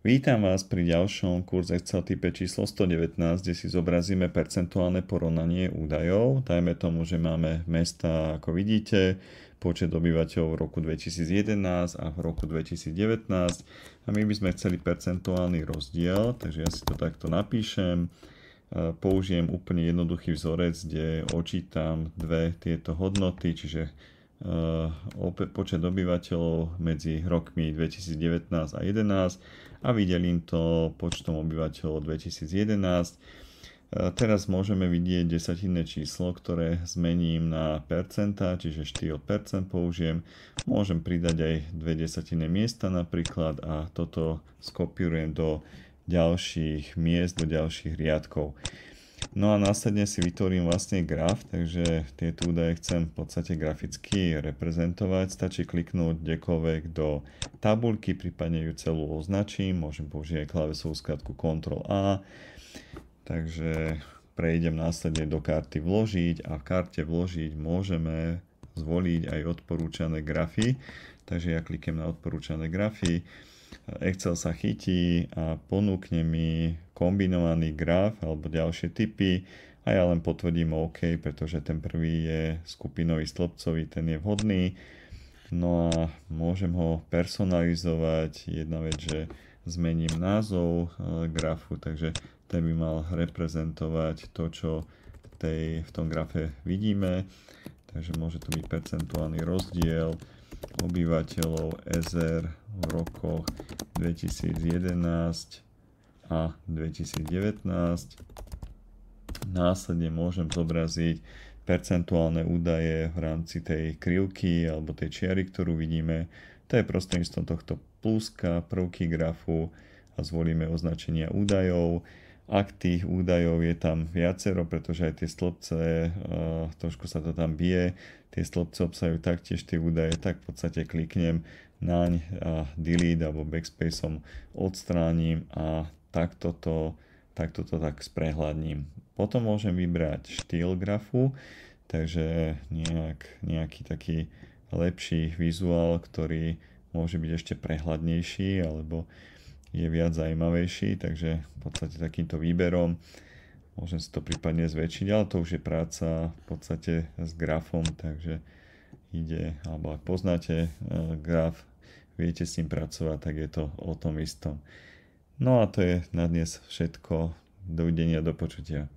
Vítam vás pri ďalšom kurze Excel type číslo 119, kde si zobrazíme percentuálne porovnanie údajov. Dajme tomu, že máme mesta, ako vidíte, počet obyvateľov v roku 2011 a v roku 2019 a my by sme chceli percentuálny rozdiel, takže ja si to takto napíšem. Použijem úplne jednoduchý vzorec, kde očítam dve tieto hodnoty, čiže počet obyvateľov medzi rokmi 2019 a 2011 a vydelím to počtom obyvateľov 2011. Teraz môžeme vidieť desatinné číslo, ktoré zmením na percentá, čiže štýl percent použijem. Môžem pridať aj dve desatinné miesta napríklad a toto skopírujem do ďalších miest, do ďalších riadkov. No a následne si vytvorím vlastne graf, takže tieto údaje chcem v podstate graficky reprezentovať. Stačí kliknúť kdekoľvek do tabuľky, prípadne ju celú označím. Môžem použiť aj klávesovú skratku Ctrl+A. Takže prejdem následne do karty vložiť a v karte vložiť môžeme zvoliť aj odporúčané grafy. Takže ja kliknem na odporúčané grafy. Excel sa chytí a ponúkne mi kombinovaný graf alebo ďalšie typy a ja len potvrdím OK, pretože ten prvý je skupinový stĺpcový, ten je vhodný. No a môžem ho personalizovať. Jedna vec, že zmením názov grafu, takže ten by mal reprezentovať to, čo v tom grafe vidíme. Takže môže to byť percentuálny rozdiel obyvateľov EZR v rokoch 2011 a 2019. Následne môžem zobraziť percentuálne údaje v rámci tej krivky alebo tej čiary, ktorú vidíme. To je prostredníctvom tohto pluska, prvky grafu a zvolíme označenia údajov. Ak tých údajov je tam viacero, pretože aj tie stĺpce, trošku sa to tam bije, tie stĺpce obsahujú taktiež tie údaje, tak v podstate kliknem naň a delete alebo backspaceom odstránim a takto to tak sprehľadním. Potom môžem vybrať štýl grafu, takže nejaký taký lepší vizuál, ktorý môže byť ešte prehľadnejší alebo je viac zaujímavejší, takže v podstate takýmto výberom môžem si to prípadne zväčšiť, ale to už je práca v podstate s grafom, takže ide, alebo ak poznáte graf, viete s ním pracovať, tak je to o tom istom. No a to je na dnes všetko. Dovidenia, do počutia.